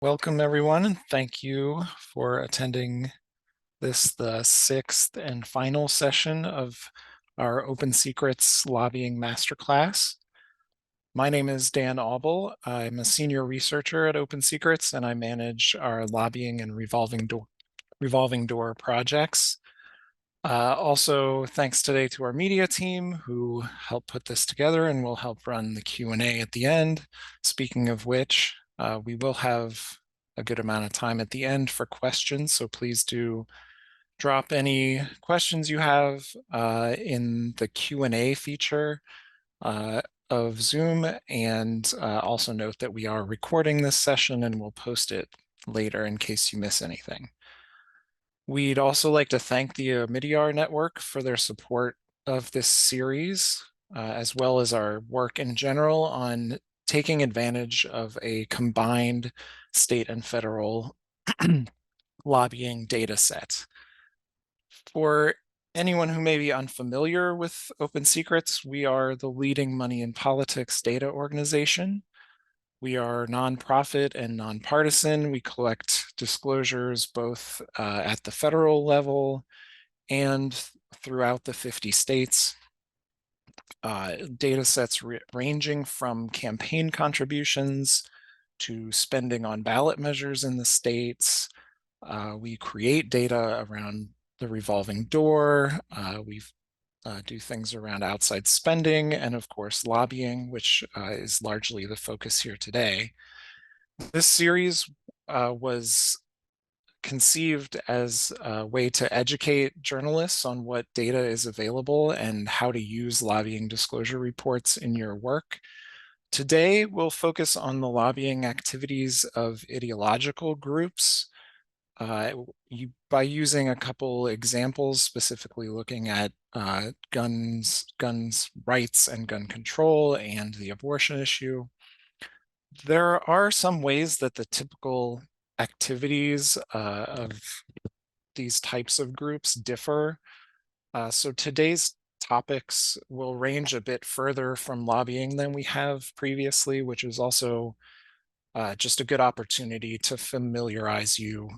Welcome, everyone, and thank you for attending the 6th and final session of our OpenSecrets Lobbying Masterclass. My name is Dan Auble. I'm a senior researcher at OpenSecrets, and I manage our lobbying and revolving door projects. Also, thanks today to our media team who helped put this together and will help run the Q&A at the end. Speaking of which, we will have a good amount of time at the end for questions, so please do drop any questions you have in the Q&A feature of Zoom, and also note that we are recording this session and we'll post it later in case you miss anything. We'd also like to thank the Omidyar Network for their support of this series, as well as our work in general on taking advantage of a combined state and federal lobbying data set. For anyone who may be unfamiliar with OpenSecrets, we are the leading money in politics data organization. We are nonprofit and nonpartisan. We collect disclosures both at the federal level and throughout the 50 states. Data sets ranging from campaign contributions to spending on ballot measures in the states. We create data around the revolving door. We do things around outside spending and, of course, lobbying, which is largely the focus here today. This series was conceived as a way to educate journalists on what data is available and how to use lobbying disclosure reports in your work. Today, we'll focus on the lobbying activities of ideological groups by using a couple examples, specifically looking at guns rights and gun control and the abortion issue. There are some ways that the typical activities of these types of groups differ. So today's topics will range a bit further from lobbying than we have previously, which is also just a good opportunity to familiarize you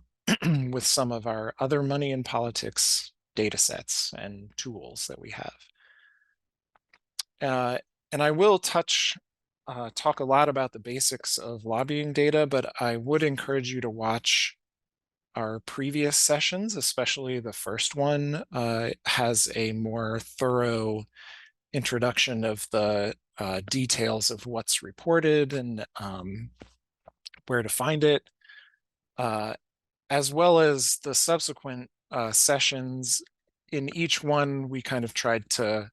with some of our other money in politics data sets and tools that we have. And I will talk a lot about the basics of lobbying data, but I would encourage you to watch our previous sessions, especially the first one has a more thorough introduction of the details of what's reported and where to find it, as well as the subsequent sessions. In each one, we kind of tried to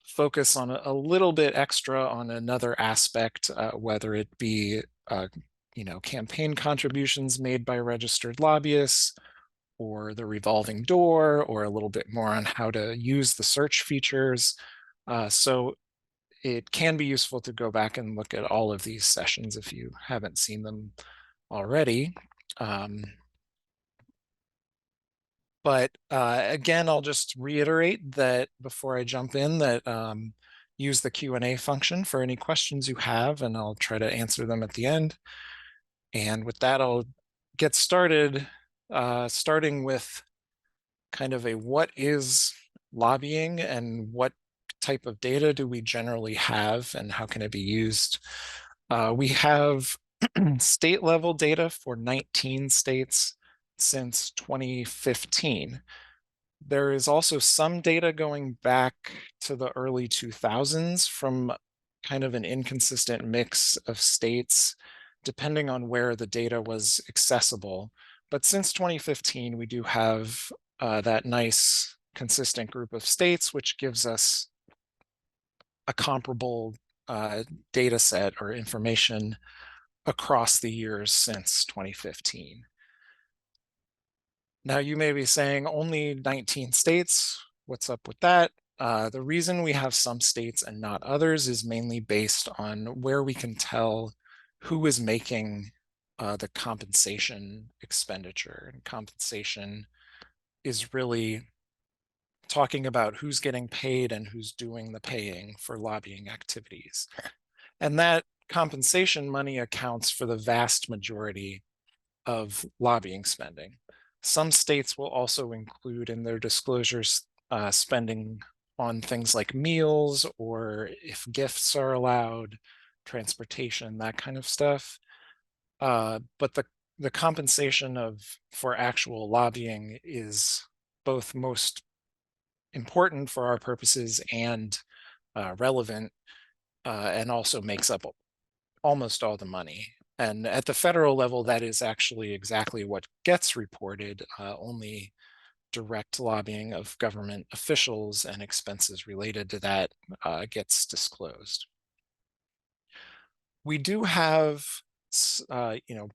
focus on a little bit extra on another aspect, whether it be campaign contributions made by registered lobbyists, or the revolving door, or a little bit more on how to use the search features. So it can be useful to go back and look at all of these sessions if you haven't seen them already. But again, I'll just reiterate that before I jump in that use the Q&A function for any questions you have, and I'll try to answer them at the end. And with that, I'll get started, starting with kind of a what is lobbying and what type of data do we generally have and how can it be used. We have state level data for 19 states since 2015. There is also some data going back to the early 2000s from kind of an inconsistent mix of states, depending on where the data was accessible. But since 2015, we do have that nice consistent group of states, which gives us a comparable data set or information across the years since 2015. Now you may be saying only 19 states, what's up with that? The reason we have some states and not others is mainly based on where we can tell who is making the compensation expenditure. And compensation is really talking about who's getting paid and who's doing the paying for lobbying activities. And that compensation money accounts for the vast majority of lobbying spending. Some states will also include in their disclosures spending on things like meals, or if gifts are allowed, transportation, that kind of stuff. But the compensation for actual lobbying is both most important for our purposes and relevant, and also makes up almost all the money. And at the federal level, that is actually exactly what gets reported. Only direct lobbying of government officials and expenses related to that gets disclosed. We do have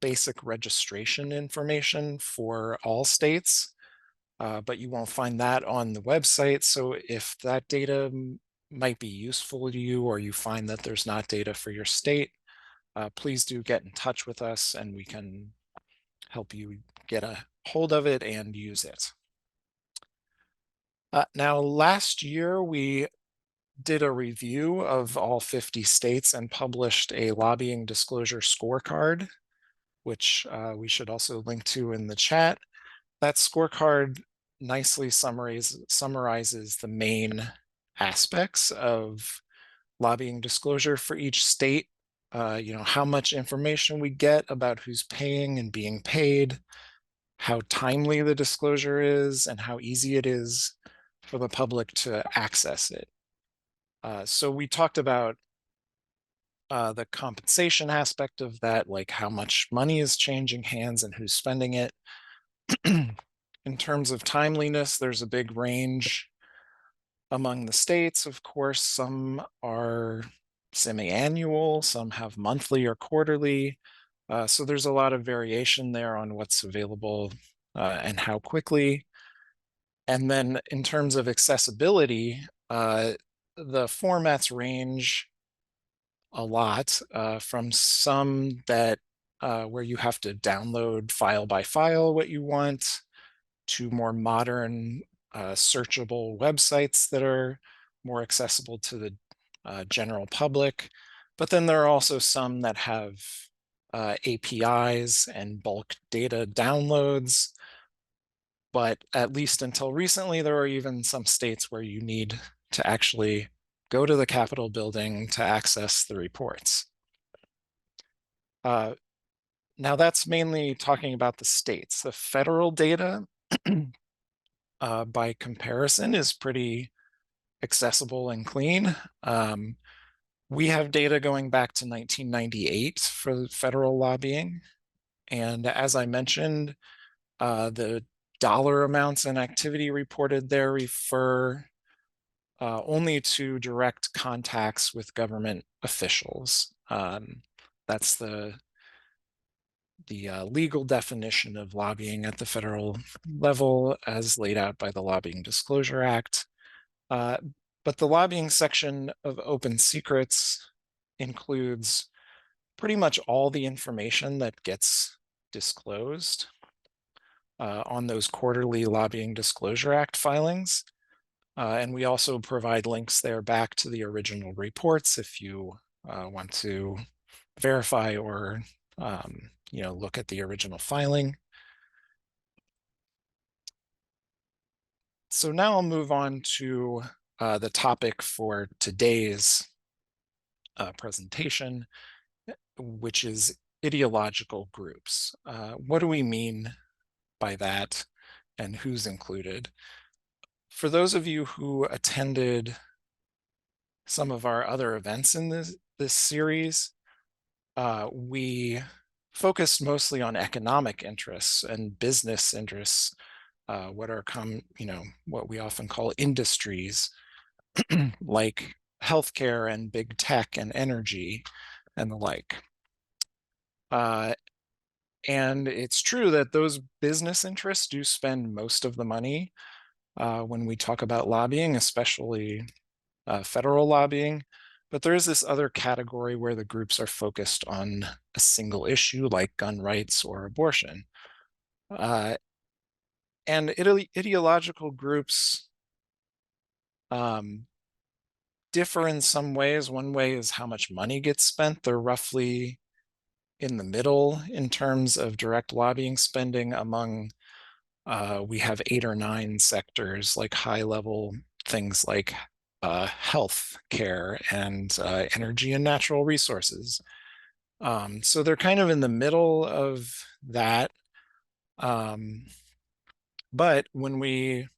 basic registration information for all states, but you won't find that on the website. So if that data might be useful to you, or you find that there's not data for your state, please do get in touch with us and we can help you get a hold of it and use it. Now, last year we did a review of all 50 states and published a lobbying disclosure scorecard, which we should also link to in the chat. That scorecard nicely summarizes the main aspects of lobbying disclosure for each state. How much information we get about who's paying and being paid, how timely the disclosure is, and how easy it is for the public to access it. So we talked about the compensation aspect of that, like how much money is changing hands and who's spending it. In terms of timeliness, there's a big range among the states. Of course, some are semi-annual, some have monthly or quarterly. So there's a lot of variation there on what's available and how quickly. And then in terms of accessibility, the formats range a lot, from some that where you have to download file by file what you want, to more modern searchable websites that are more accessible to the general public. But then there are also some that have APIs and bulk data downloads. But at least until recently, there are even some states where you need to actually go to the Capitol building to access the reports. Now that's mainly talking about the states. The federal data, by comparison, is pretty accessible and clean. We have data going back to 1998 for federal lobbying. And as I mentioned, the dollar amounts and activity reported there refer only to direct contacts with government officials. That's the legal definition of lobbying at the federal level as laid out by the Lobbying Disclosure Act. But the lobbying section of OpenSecrets includes pretty much all the information that gets disclosed on those quarterly Lobbying Disclosure Act filings. And we also provide links there back to the original reports if you want to verify or look at the original filing. So now I'll move on to the topic for today's presentation, which is ideological groups. What do we mean by that, and who's included? For those of you who attended some of our other events in this series, we focused mostly on economic interests and business interests, what we often call industries, like healthcare and big tech and energy and the like. And it's true that those business interests do spend most of the money when we talk about lobbying, especially federal lobbying. But there is this other category where the groups are focused on a single issue like gun rights or abortion. And ideological groups differ in some ways. One way is how much money gets spent. They're roughly in the middle in terms of direct lobbying spending among, we have 8 or 9 sectors, like high level things like health care and energy and natural resources. So they're kind of in the middle of that. But when we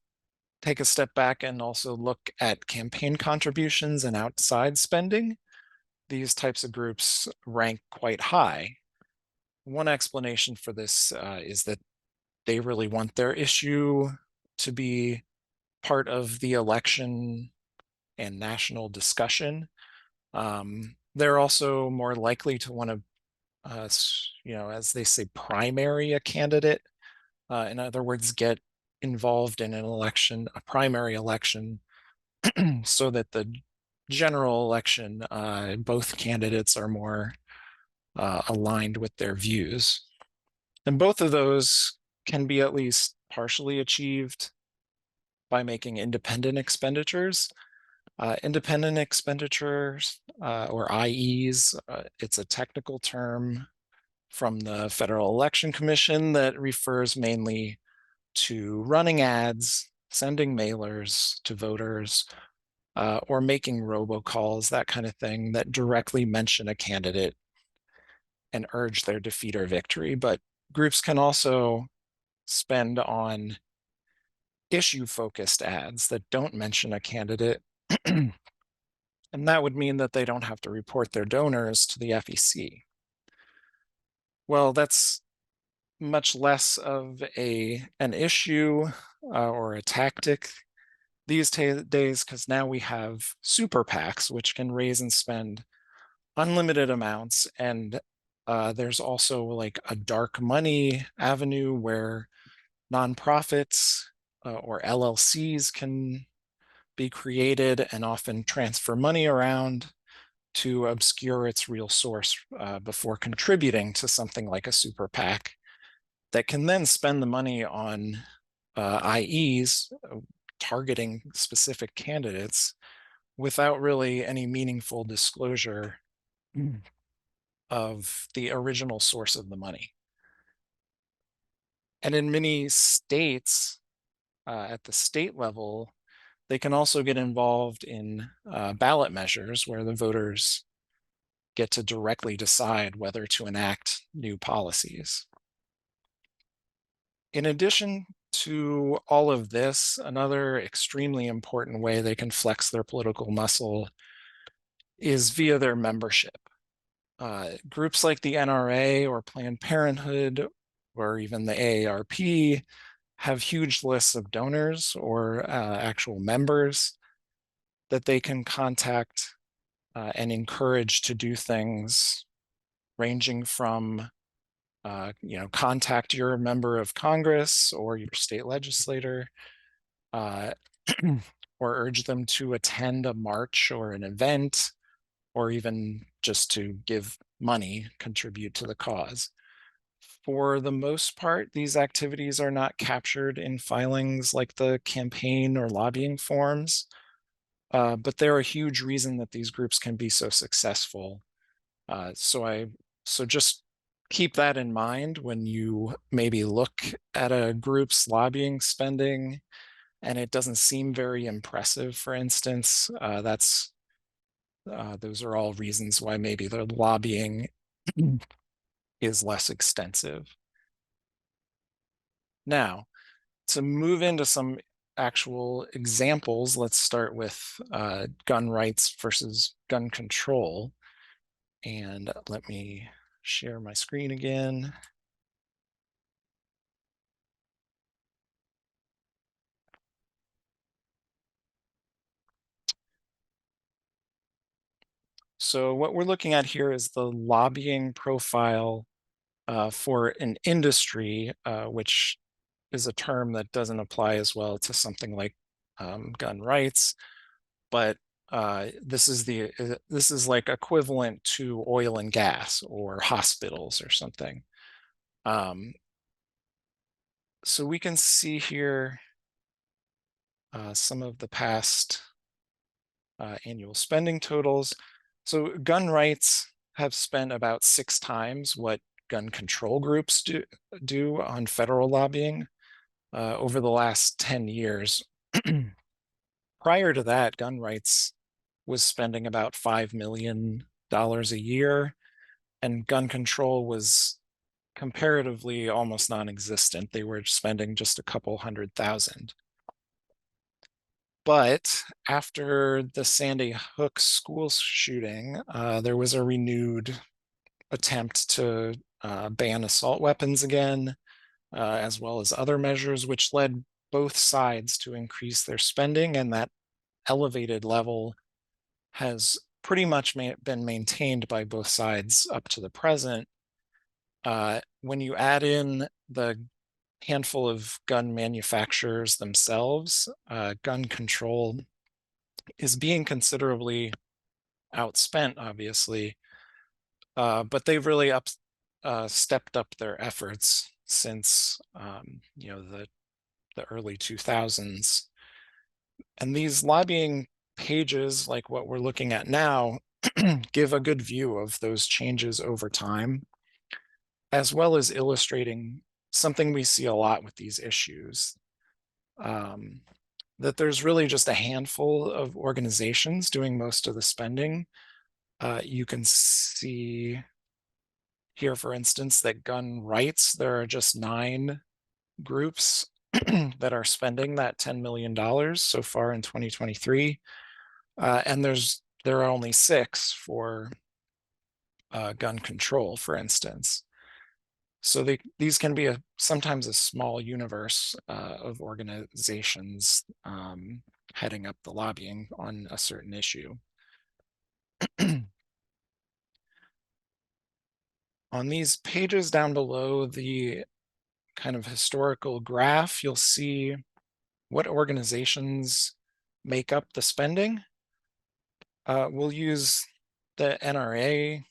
take a step back and also look at campaign contributions and outside spending, these types of groups rank quite high. One explanation for this is that they really want their issue to be part of the election and national discussion. They're also more likely to want to, as they say, primary a candidate. In other words, get involved in an election, a primary election, so that the general election, both candidates are more aligned with their views. And both of those can be at least partially achieved by making independent expenditures. Independent expenditures, or IEs, it's a technical term from the Federal Election Commission that refers mainly to running ads, sending mailers to voters, or making robocalls, that kind of thing, that directly mention a candidate and urge their defeat or victory. But groups can also spend on issue-focused ads that don't mention a candidate. And that would mean that they don't have to report their donors to the FEC. Well, that's much less of an issue or a tactic these days, because now we have super PACs, which can raise and spend unlimited amounts. And there's also like a dark money avenue where nonprofits or LLCs can be created and often transfer money around to obscure its real source before contributing to something like a super PAC that can then spend the money on IEs targeting specific candidates without really any meaningful disclosure of the original source of the money. And in many states, at the state level, they can also get involved in ballot measures where the voters get to directly decide whether to enact new policies. In addition to all of this, another extremely important way they can flex their political muscle is via their membership. Groups like the NRA or Planned Parenthood or even the AARP have huge lists of donors or actual members that they can contact and encourage to do things ranging from contact your member of Congress or your state legislator, or urge them to attend a march or an event, or even just to give money, contribute to the cause. For the most part, these activities are not captured in filings like the campaign or lobbying forms, but they're a huge reason that these groups can be so successful. So just keep that in mind when you maybe look at a group's lobbying spending and it doesn't seem very impressive, for instance. Those are all reasons why maybe the lobbying is less extensive. Now, to move into some actual examples, let's start with gun rights versus gun control. And let me share my screen again. So what we're looking at here is the lobbying profile for an industry, which is a term that doesn't apply as well to something like gun rights, but this is like equivalent to oil and gas or hospitals or something. So we can see here some of the past annual spending totals. So gun rights have spent about 6 times what gun control groups do on federal lobbying over the last 10 years. Prior to that, gun rights was spending about $5 million a year, and gun control was comparatively almost non-existent. They were spending just a couple $100,000. But after the Sandy Hook school shooting, there was a renewed attempt to ban assault weapons again, as well as other measures, which led both sides to increase their spending, and that elevated level has pretty much been maintained by both sides up to the present. When you add in the handful of gun manufacturers themselves, gun control is being considerably outspent, obviously, but they've really stepped up their efforts since the early 2000s. And these lobbying pages, like what we're looking at now, give a good view of those changes over time, as well as illustrating something we see a lot with these issues, that there's really just a handful of organizations doing most of the spending. You can see here, for instance, that gun rights, there are just 9 groups that are spending that $10 million so far in 2023. And there are only 6 for gun control, for instance. So these can be sometimes a small universe of organizations heading up the lobbying on a certain issue. On these pages down below the kind of historical graph, you'll see what organizations make up the spending. We'll use the NRA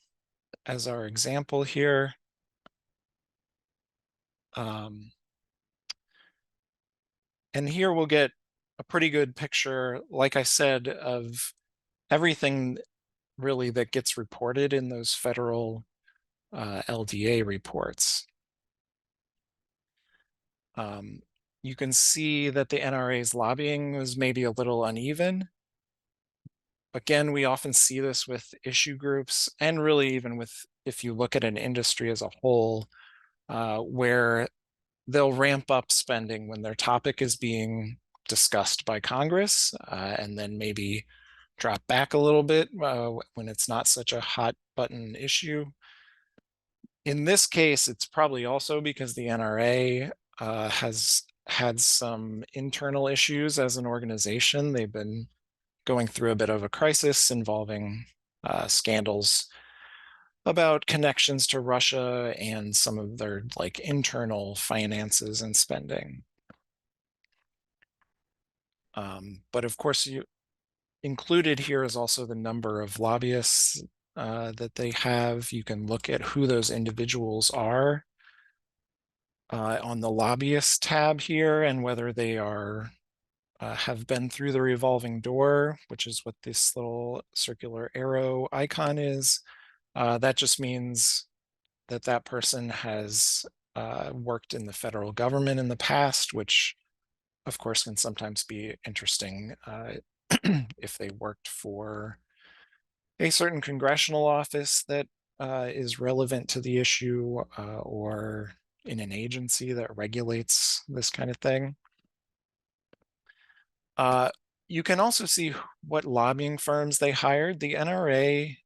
as our example here. And here we'll get a pretty good picture, like I said, of everything really that gets reported in those federal LDA reports. You can see that the NRA's lobbying was maybe a little uneven. Again, we often see this with issue groups, and really even with, if you look at an industry as a whole, where they'll ramp up spending when their topic is being discussed by Congress, and then maybe drop back a little bit when it's not such a hot button issue. In this case, it's probably also because the NRA has had some internal issues as an organization. They've been going through a bit of a crisis involving scandals about connections to Russia and some of their like internal finances and spending. But of course, included here is also the number of lobbyists that they have. You can look at who those individuals are on the lobbyist tab here, and whether they are have been through the revolving door, which is what this little circular arrow icon is. That just means that that person has worked in the federal government in the past, which of course can sometimes be interesting if they worked for a certain congressional office that is relevant to the issue, or in an agency that regulates this kind of thing. You can also see what lobbying firms they hired. The NRA,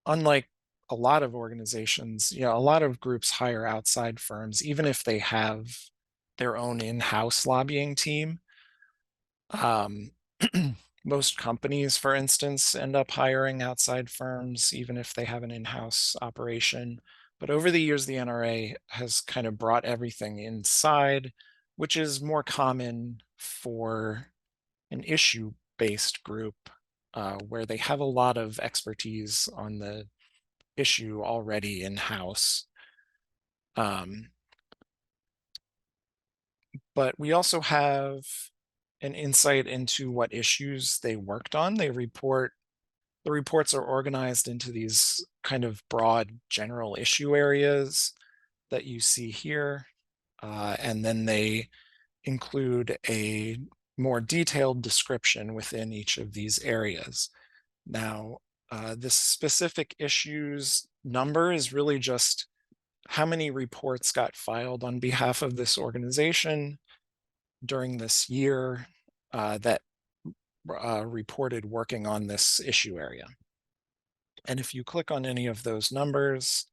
unlike a lot of organizations, a lot of groups hire outside firms, even if they have their own in-house lobbying team. Most companies, for instance, end up hiring outside firms, even if they have an in-house operation. But over the years, the NRA has kind of brought everything inside, which is more common for an issue-based group where they have a lot of expertise on the issue already in-house. But we also have an insight into what issues they worked on. They report the reports are organized into these kind of broad general issue areas that you see here. And then they include a more detailed description within each of these areas. Now, this specific issues number is really just how many reports got filed on behalf of this organization during this year that reported working on this issue area. And if you click on any of those numbers,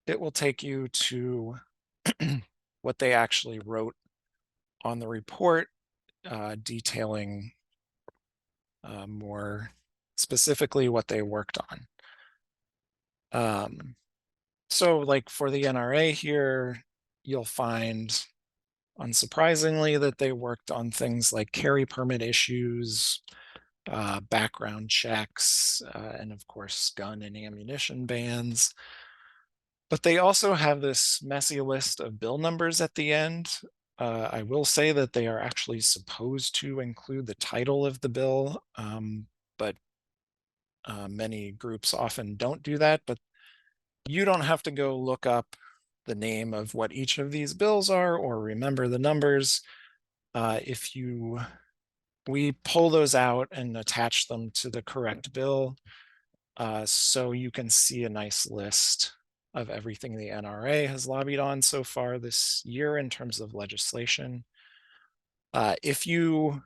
it will take you to what they actually wrote on the report, detailing more specifically what they worked on. So like for the NRA here, you'll find, unsurprisingly, that they worked on things like carry permit issues, background checks, and of course, gun and ammunition bans. But they also have this messy list of bill numbers at the end. I will say that they are actually supposed to include the title of the bill, but many groups often don't do that. But you don't have to go look up the name of what each of these bills are or remember the numbers. We pull those out and attach them to the correct bill, so you can see a nice list of everything the NRA has lobbied on so far this year in terms of legislation. If you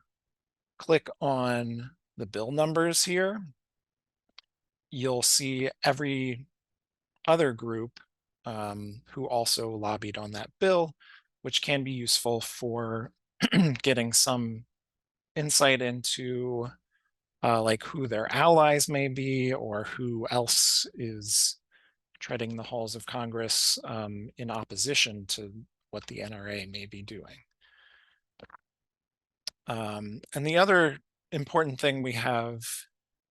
click on the bill numbers here, you'll see every other group who also lobbied on that bill, which can be useful for getting some insight into like who their allies may be or who else is treading the halls of Congress in opposition to what the NRA may be doing. And the other important thing we have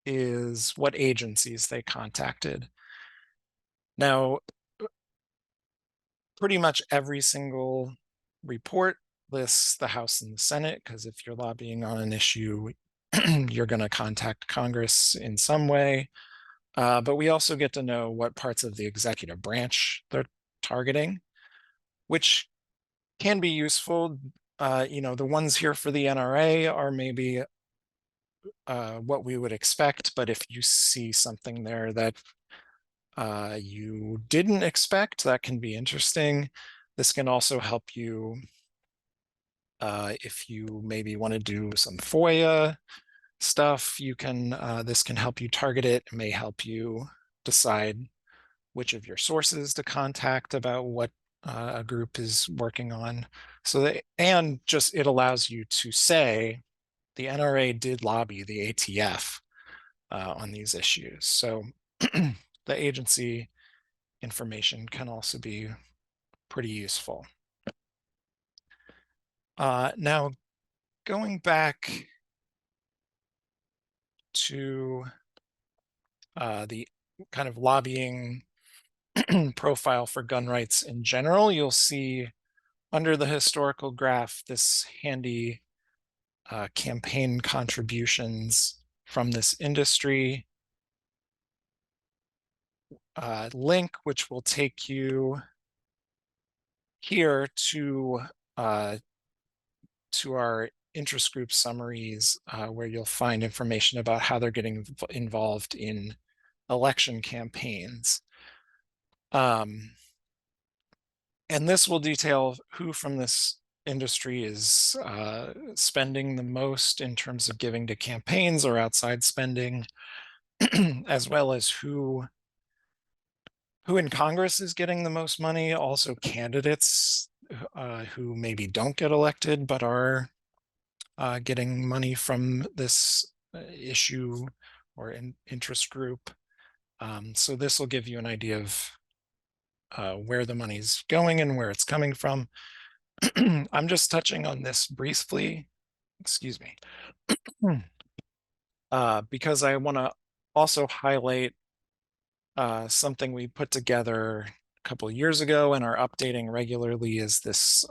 is what agencies they contacted. Now, pretty much every single report lists the House and the Senate, because if you're lobbying on an issue, you're going to contact Congress in some way. But we also get to know what parts of the executive branch they're targeting, which can be useful. The ones here for the NRA are maybe what we would expect, but if you see something there that you didn't expect, that can be interesting. This can also help you if you maybe want to do some FOIA stuff. This can help you target it. It may help you decide which of your sources to contact about what a group is working on. And just it allows you to say the NRA did lobby the ATF on these issues. So the agency information can also be pretty useful. Now, going back to the kind of lobbying profile for gun rights in general, you'll see under the historical graph this handy campaign contributions from this industry link, which will take you here to our interest group summaries, where you'll find information about how they're getting involved in election campaigns. And this will detail who from this industry is spending the most in terms of giving to campaigns or outside spending, as well as who in Congress is getting the most money, also candidates who maybe don't get elected but are getting money from this issue or interest group. So this will give you an idea of where the money's going and where it's coming from. I'm just touching on this briefly, excuse me, because I want to also highlight something we put together a couple of years ago and are updating regularly, is this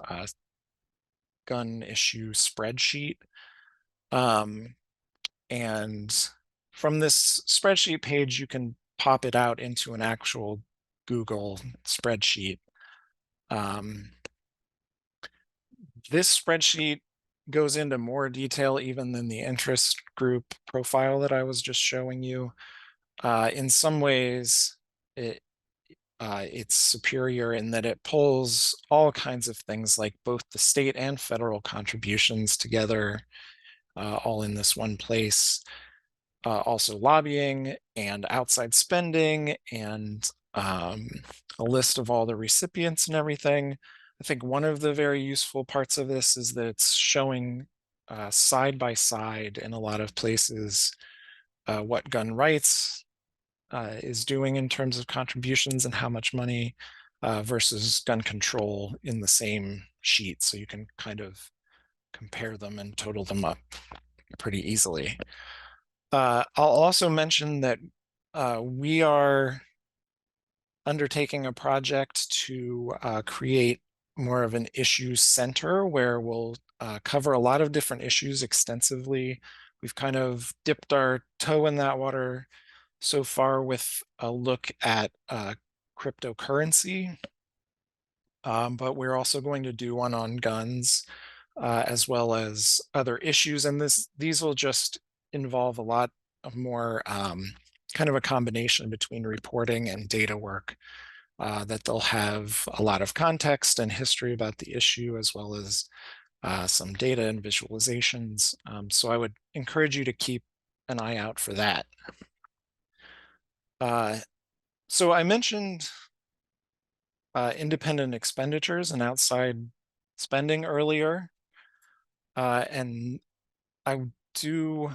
gun issue spreadsheet. And from this spreadsheet page, you can pop it out into an actual Google spreadsheet. This spreadsheet goes into more detail even than the interest group profile that I was just showing you. In some ways, it's superior in that it pulls all kinds of things like both the state and federal contributions together, all in this one place. Also lobbying and outside spending and a list of all the recipients and everything. I think one of the very useful parts of this is that it's showing side by side in a lot of places what gun rights is doing in terms of contributions and how much money versus gun control in the same sheet. So you can kind of compare them and total them up pretty easily. I'll also mention that we are undertaking a project to create more of an issue center where we'll cover a lot of different issues extensively. We've kind of dipped our toe in that water so far with a look at cryptocurrency, but we're also going to do one on guns as well as other issues. And these will just involve a lot of more kind of a combination between reporting and data work that they'll have a lot of context and history about the issue as well as some data and visualizations. So I would encourage you to keep an eye out for that. So I mentioned independent expenditures and outside spending earlier. And I do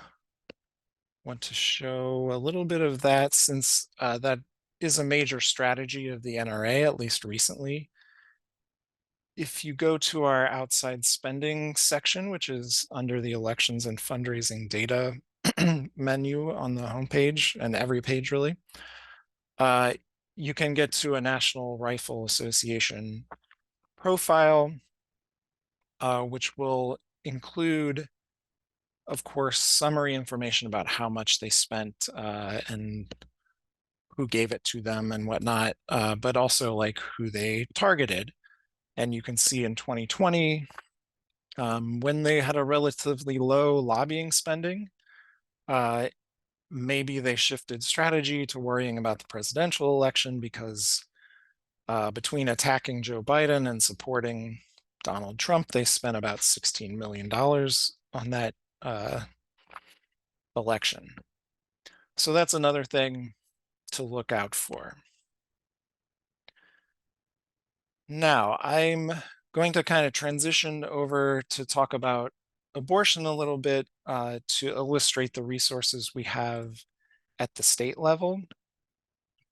want to show a little bit of that since that is a major strategy of the NRA, at least recently. If you go to our outside spending section, which is under the elections and fundraising data menu on the homepage and every page really, you can get to a National Rifle Association profile, which will include, of course, summary information about how much they spent and who gave it to them and whatnot, but also like who they targeted. And you can see in 2020, when they had a relatively low lobbying spending, maybe they shifted strategy to worrying about the presidential election because between attacking Joe Biden and supporting Donald Trump, they spent about $16 million on that election. So that's another thing to look out for. Now, I'm going to kind of transition over to talk about abortion a little bit to illustrate the resources we have at the state level.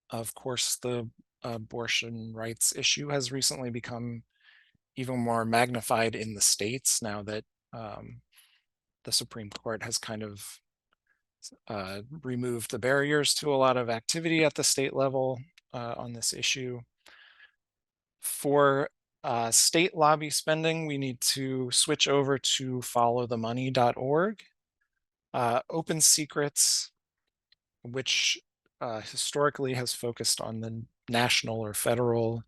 Of course, the abortion rights issue has recently become even more magnified in the states now that the Supreme Court has kind of removed the barriers to a lot of activity at the state level on this issue. For state lobby spending, we need to switch over to followthemoney.org. OpenSecrets, which historically has focused on the national or federal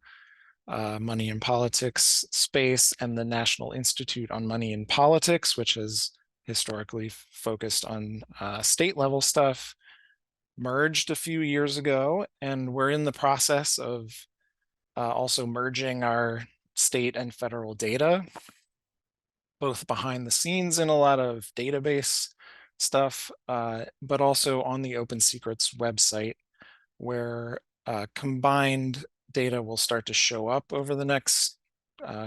money in politics space, and the National Institute on Money in Politics, which has historically focused on state level stuff, merged a few years ago, and we're in the process of also merging our state and federal data, both behind the scenes in a lot of database stuff, but also on the OpenSecrets website, where combined data will start to show up over the next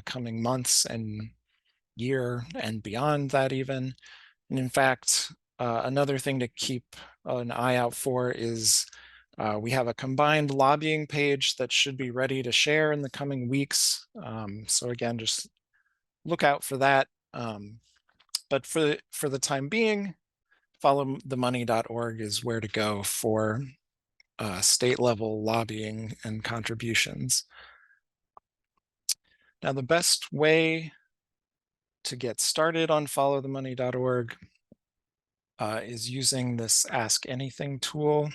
coming months and year and beyond that even. And in fact, another thing to keep an eye out for is we have a combined lobbying page that should be ready to share in the coming weeks. So again, just look out for that. But for the time being, followthemoney.org is where to go for state level lobbying and contributions. Now, the best way to get started on followthemoney.org is using this Ask Anything tool.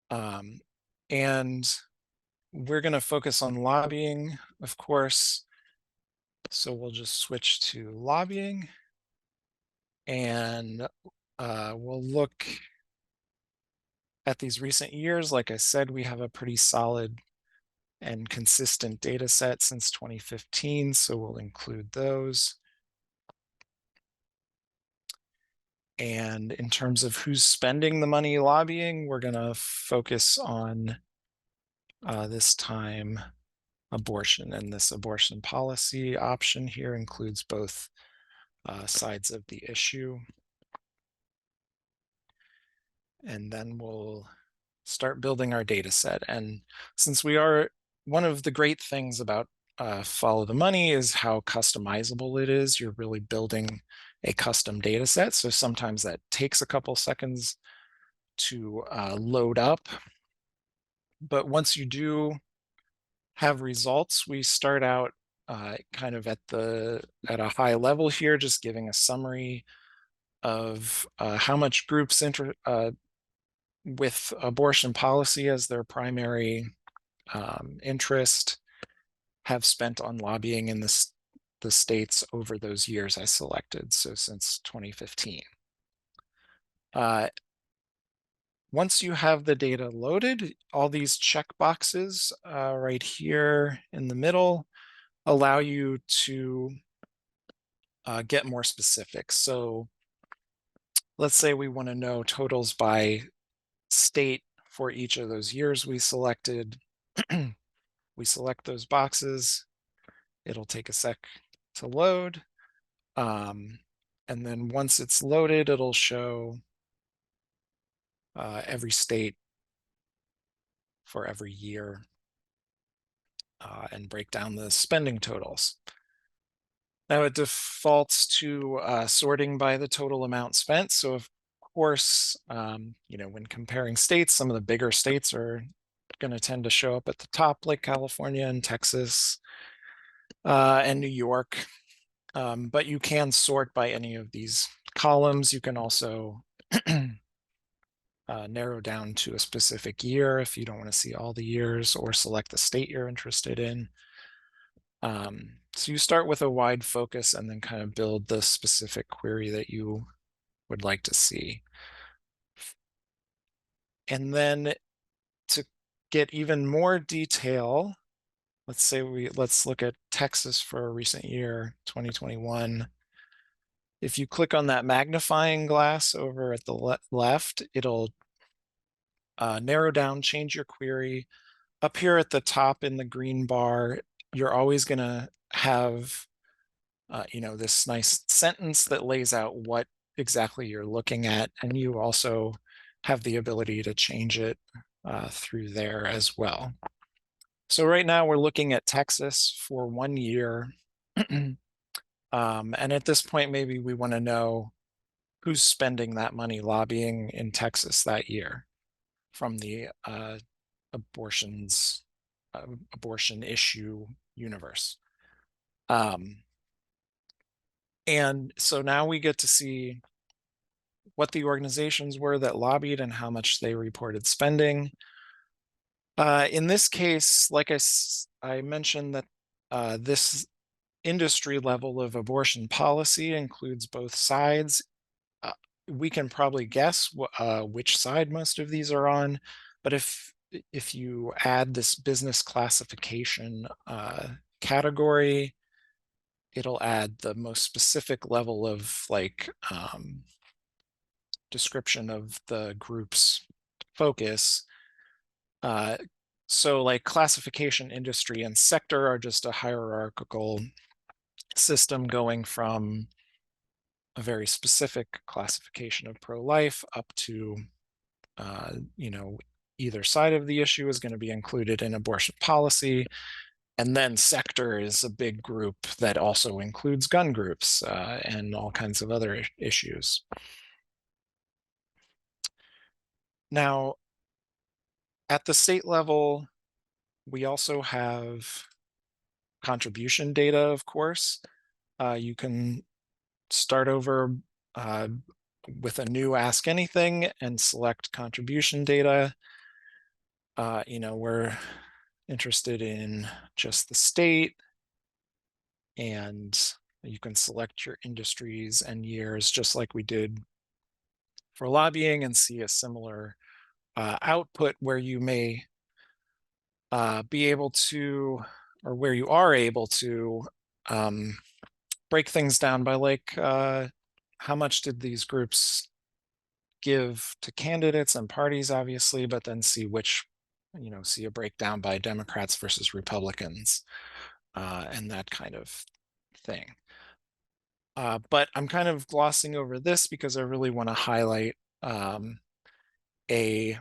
And we're going to focus on lobbying, of course. So we'll just switch to lobbying, and we'll look at these recent years. Like I said, we have a pretty solid and consistent data set since 2015, so we'll include those. And in terms of who's spending the money lobbying, we're going to focus on this time abortion, and this abortion policy option here includes both sides of the issue. And then we'll start building our data set. And since one of the great things about Follow the Money is how customizable it is. You're really building a custom data set. So sometimes that takes a couple seconds to load up. But once you do have results, we start out kind of at a high level here, just giving a summary of how much groups with abortion policy as their primary interest have spent on lobbying in the states over those years I selected, so since 2015. Once you have the data loaded, all these check boxes right here in the middle allow you to get more specific. So let's say we want to know totals by state for each of those years we selected. We select those boxes. It'll take a sec to load. And then once it's loaded, it'll show every state for every year and break down the spending totals. Now it defaults to sorting by the total amount spent. So of course, when comparing states, some of the bigger states are going to tend to show up at the top, like California and Texas and New York. But you can sort by any of these columns. You can also narrow down to a specific year if you don't want to see all the years, or select the state you're interested in. So you start with a wide focus and then kind of build the specific query that you would like to see. And then to get even more detail, let's look at Texas for a recent year, 2021. If you click on that magnifying glass over at the left, it'll narrow down, change your query. Up here at the top in the green bar, you're always going to have this nice sentence that lays out what exactly you're looking at, and you also have the ability to change it through there as well. So right now we're looking at Texas for 1 year. And at this point, maybe we want to know who's spending that money lobbying in Texas that year from the abortion issue universe. And so now we get to see what the organizations were that lobbied and how much they reported spending. In this case, like I mentioned, that this industry level of abortion policy includes both sides. We can probably guess which side most of these are on, but if you add this business classification category, it'll add the most specific level of description of the group's focus. So like classification, industry, and sector are just a hierarchical system going from a very specific classification of pro-life up to, either side of the issue is going to be included in abortion policy. And then sector is a big group that also includes gun groups and all kinds of other issues. Now, at the state level, we also have contribution data, of course. You can start over with a new Ask Anything and select contribution data. We're interested in just the state, and you can select your industries and years just like we did for lobbying, and see a similar output where you may be able to, or where you are able to break things down by like how much did these groups give to candidates and parties, obviously, but then see which, see a breakdown by Democrats versus Republicans and that kind of thing. But I'm kind of glossing over this because I really want to highlight a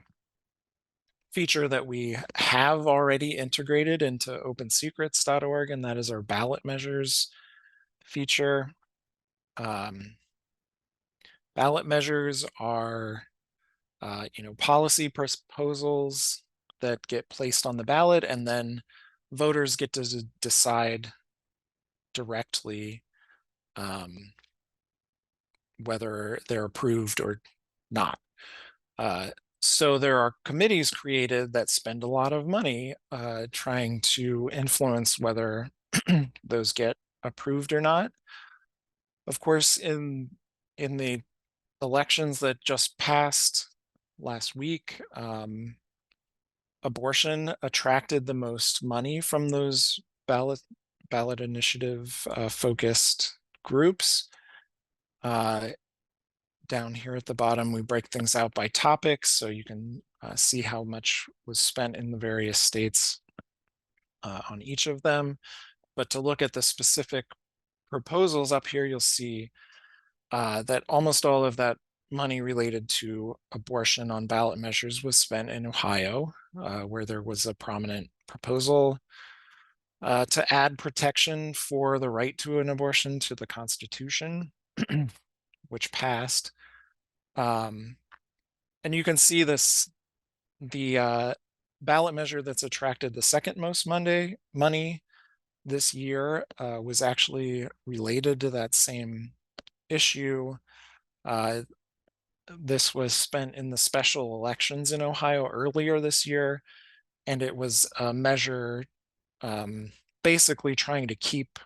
feature that we have already integrated into OpenSecrets.org, and that is our ballot measures feature. Ballot measures are, policy proposals that get placed on the ballot, and then voters get to decide directly whether they're approved or not. So there are committees created that spend a lot of money trying to influence whether those get approved or not. Of course, in the elections that just passed last week, abortion attracted the most money from those ballot initiative focused groups. Down here at the bottom, we break things out by topics, so you can see how much was spent in the various states on each of them. But to look at the specific proposals up here, you'll see that almost all of that money related to abortion on ballot measures was spent in Ohio, where there was a prominent proposal to add protection for the right to an abortion to the Constitution, which passed. And you can see this, the ballot measure that's attracted the second most money this year was actually related to that same issue. This was spent in the special elections in Ohio earlier this year, and it was a measure basically trying to keep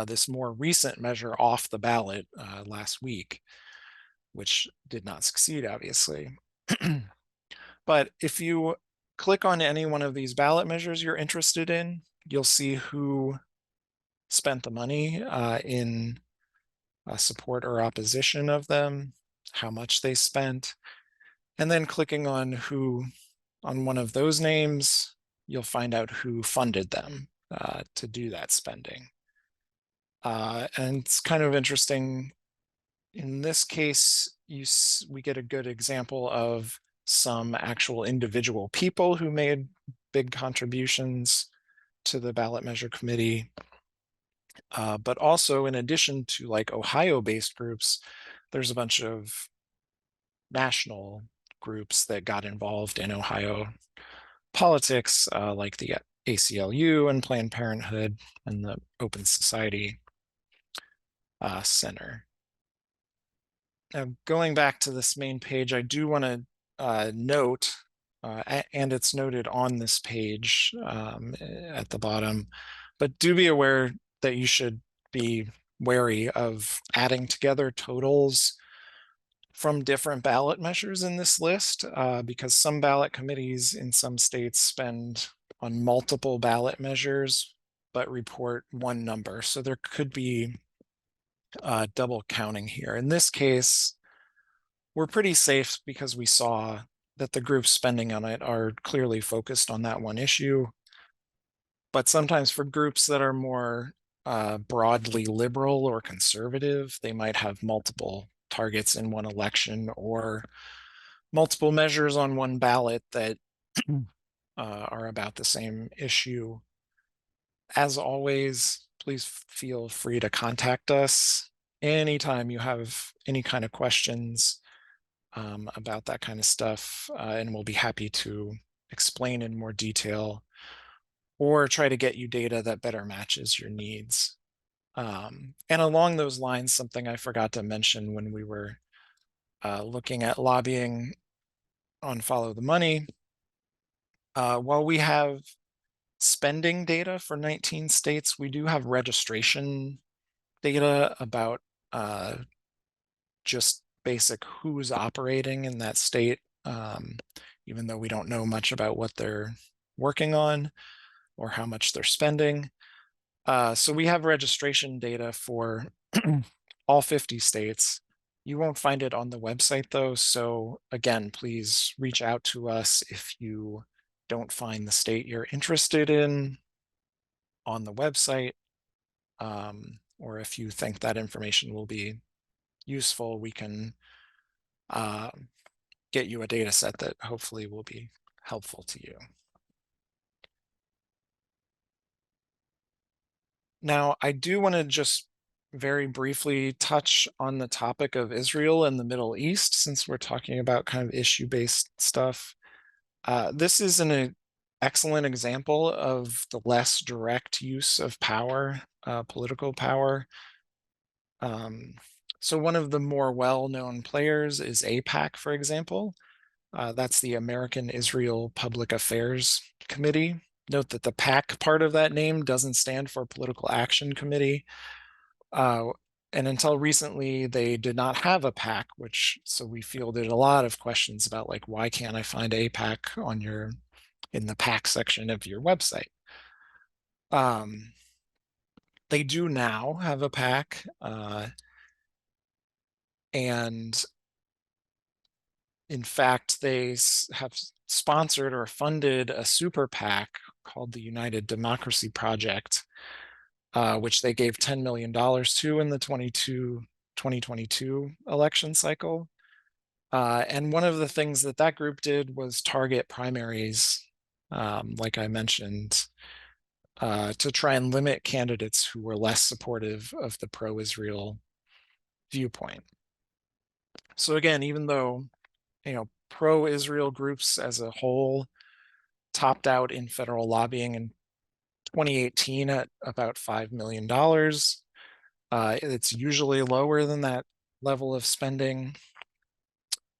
this more recent measure off the ballot last week, which did not succeed, obviously. But if you click on any one of these ballot measures you're interested in, you'll see who spent the money in support or opposition of them, how much they spent, and then clicking on one of those names, you'll find out who funded them to do that spending. And it's kind of interesting. In this case, we get a good example of some actual individual people who made big contributions to the ballot measure committee. But also, in addition to like Ohio-based groups, there's a bunch of national groups that got involved in Ohio politics, like the ACLU and Planned Parenthood and the Open Society Center. Now, going back to this main page, I do want to note, and it's noted on this page at the bottom, but do be aware that you should be wary of adding together totals from different ballot measures in this list, because some ballot committees in some states spend on multiple ballot measures, but report one number. So there could be double counting here. In this case, we're pretty safe because we saw that the groups spending on it are clearly focused on that one issue. But sometimes for groups that are more broadly liberal or conservative, they might have multiple targets in one election or multiple measures on one ballot that are about the same issue. As always, please feel free to contact us anytime you have any kind of questions about that kind of stuff, and we'll be happy to explain in more detail or try to get you data that better matches your needs. And along those lines, something I forgot to mention when we were looking at lobbying on Follow the Money, while we have spending data for 19 states, we do have registration data about just basic who's operating in that state, even though we don't know much about what they're working on or how much they're spending. So we have registration data for all 50 states. You won't find it on the website though. So again, please reach out to us if you don't find the state you're interested in on the website, or if you think that information will be useful, we can get you a data set that hopefully will be helpful to you. Now, I do want to just very briefly touch on the topic of Israel and the Middle East, since we're talking about kind of issue-based stuff. This is an excellent example of the less direct use of power, political power. So one of the more well-known players is AIPAC, for example. That's the American Israel Public Affairs Committee. Note that the PAC part of that name doesn't stand for Political Action Committee. And until recently, they did not have a PAC, so we fielded a lot of questions about like, why can't I find AIPAC in the PAC section of your website? They do now have a PAC, and in fact, they have sponsored or funded a super PAC called the United Democracy Project, which they gave $10 million to in the 2022 election cycle. And one of the things that group did was target primaries, like I mentioned, to try and limit candidates who were less supportive of the pro-Israel viewpoint. So again, even though pro-Israel groups as a whole topped out in federal lobbying in 2018 at about $5 million, it's usually lower than that level of spending.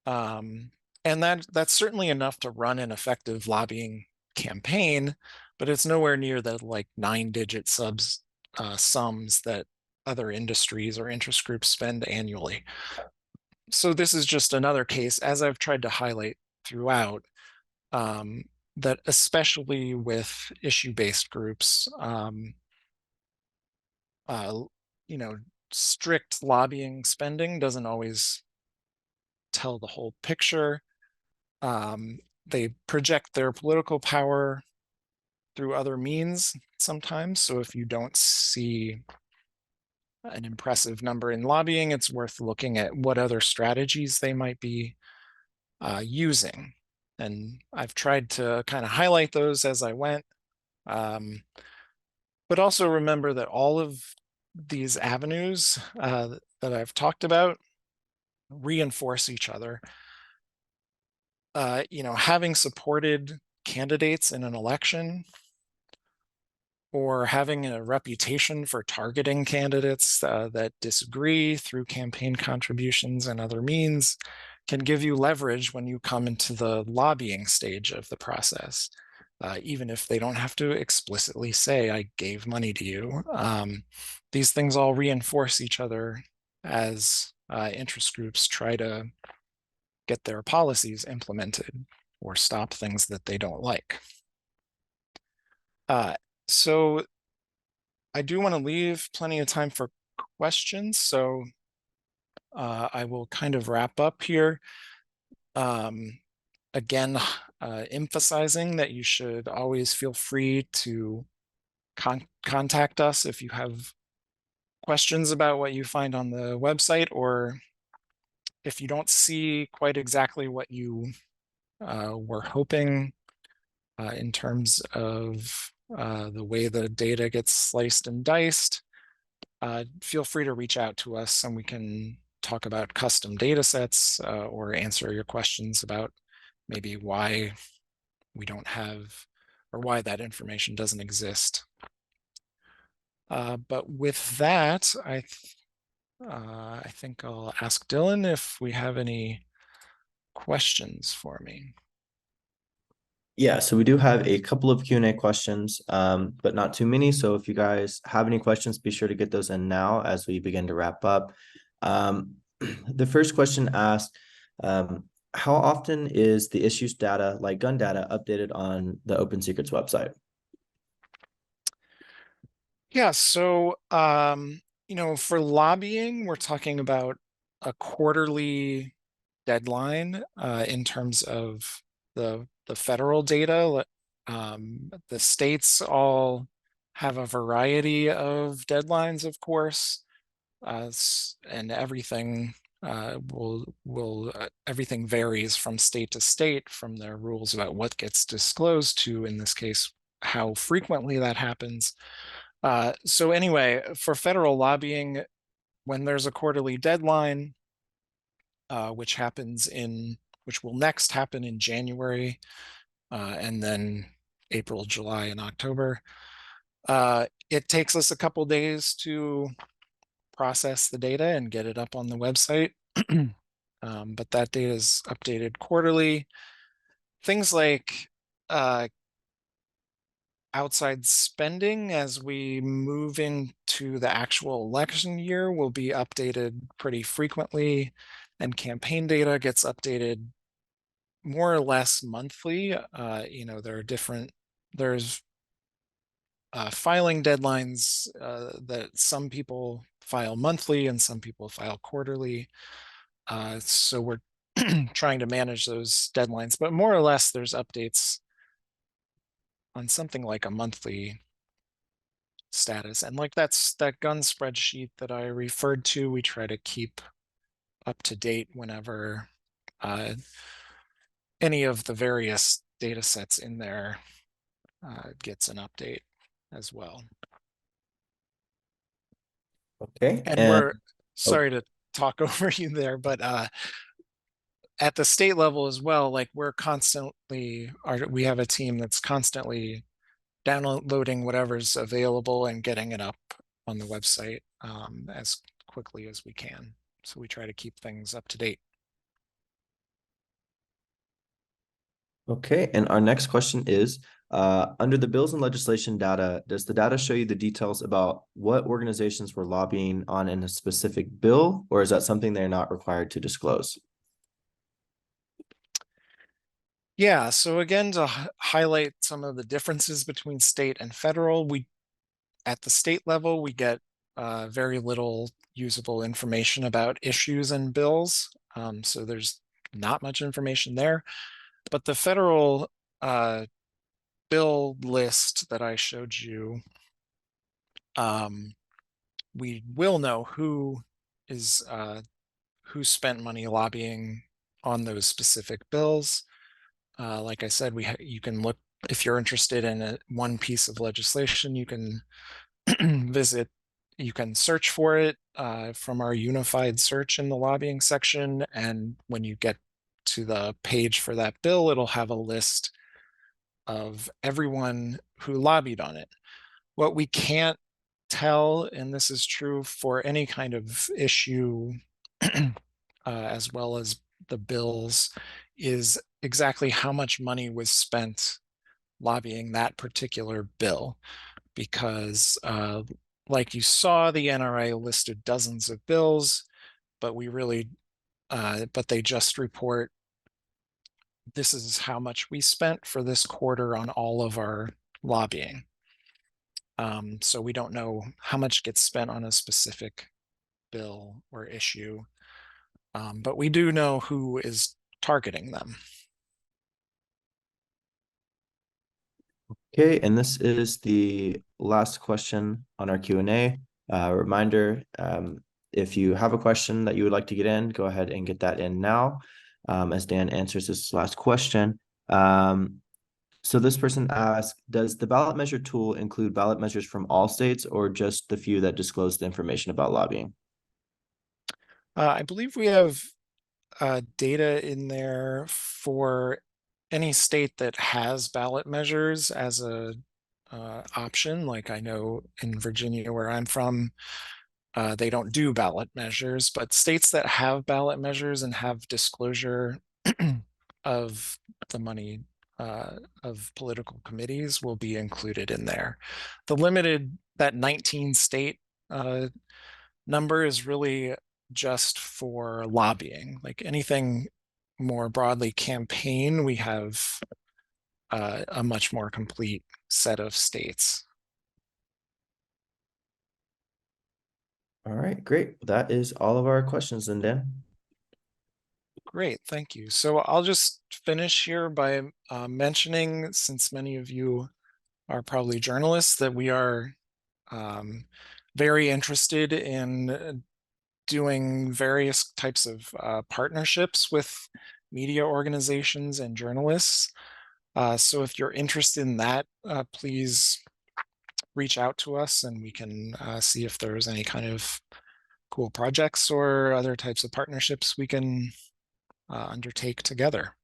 And that's certainly enough to run an effective lobbying campaign, but it's nowhere near the like 9-digit sums that other industries or interest groups spend annually. So this is just another case, as I've tried to highlight throughout, that especially with issue-based groups, strict lobbying spending doesn't always tell the whole picture. They project their political power through other means sometimes. So if you don't see an impressive number in lobbying, it's worth looking at what other strategies they might be using. And I've tried to kind of highlight those as I went. But also remember that all of these avenues that I've talked about reinforce each other. Having supported candidates in an election or having a reputation for targeting candidates that disagree through campaign contributions and other means can give you leverage when you come into the lobbying stage of the process, even if they don't have to explicitly say, I gave money to you. These things all reinforce each other as interest groups try to get their policies implemented or stop things that they don't like. So I do want to leave plenty of time for questions, so I will kind of wrap up here. Again, emphasizing that you should always feel free to contact us if you have questions about what you find on the website, or if you don't see quite exactly what you were hoping in terms of the way the data gets sliced and diced. Feel free to reach out to us and we can talk about custom data sets or answer your questions about maybe why we don't have, or why that information doesn't exist. But with that, I think I'll ask Dylan if we have any questions for me. Yeah, so we do have a couple of Q&A questions, but not too many. So if you guys have any questions, be sure to get those in now as we begin to wrap up. The first question asked, how often is the issues data, like gun data, updated on the OpenSecrets website? Yeah, so for lobbying, we're talking about a quarterly deadline in terms of the federal data. The states all have a variety of deadlines, of course, and everything everything varies from state to state from their rules about what gets disclosed to, in this case, how frequently that happens. So anyway, for federal lobbying, when there's a quarterly deadline, which will next happen in January, and then April, July, and October, it takes us a couple days to process the data and get it up on the website. But that data is updated quarterly. Things like outside spending as we move into the actual election year will be updated pretty frequently, and campaign data gets updated more or less monthly. There's filing deadlines that some people file monthly and some people file quarterly. So we're trying to manage those deadlines, but more or less there's updates on something like a monthly status. And like that gun spreadsheet that I referred to, we try to keep up to date whenever any of the various data sets in there gets an update as well. Okay, And and we're oh, sorry to talk over you there, but at the state level as well, like we have a team that's constantly downloading whatever's available and getting it up on the website as quickly as we can. So we try to keep things up to date. okay, and our next question is, under the bills and legislation data, does the data show you the details about what organizations were lobbying on in a specific bill, or is that something they're not required to disclose? Yeah, so again, to highlight some of the differences between state and federal, at the state level, we get very little usable information about issues and bills. So there's not much information there. But the federal bill list that I showed you, we will know who spent money lobbying on those specific bills. Like I said, you can look if you're interested in one piece of legislation, you can you can search for it from our unified search in the lobbying section. And when you get to the page for that bill, it'll have a list of everyone who lobbied on it. What we can't tell, and this is true for any kind of issue as well as the bills, is exactly how much money was spent lobbying that particular bill. Because like you saw, the NRA listed dozens of bills, but but they just report this is how much we spent for this quarter on all of our lobbying. So we don't know how much gets spent on a specific bill or issue, but we do know who is targeting them. Okay, and this is the last question on our Q&A. Reminder, if you have a question that you would like to get in, go ahead and get that in now as Dan answers this last question. So this person asked, does the ballot measure tool include ballot measures from all states or just the few that disclose the information about lobbying? I believe we have data in there for any state that has ballot measures as option. Like I know in Virginia, where I'm from, they don't do ballot measures, but states that have ballot measures and have disclosure of the money of political committees will be included in there. That 19 state number is really just for lobbying. Like anything more broadly campaign, we have a much more complete set of states. All right, great. That is all of our questions then, Dan. Great, thank you. So I'll just finish here by mentioning, since many of you are probably journalists, that we are very interested in doing various types of partnerships with media organizations and journalists. So if you're interested in that, please reach out to us and we can see if there's any kind of cool projects or other types of partnerships we can undertake together.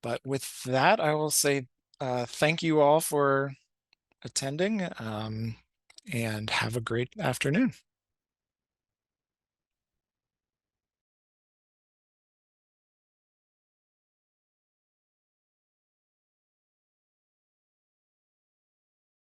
But with that, I will say thank you all for attending and have a great afternoon.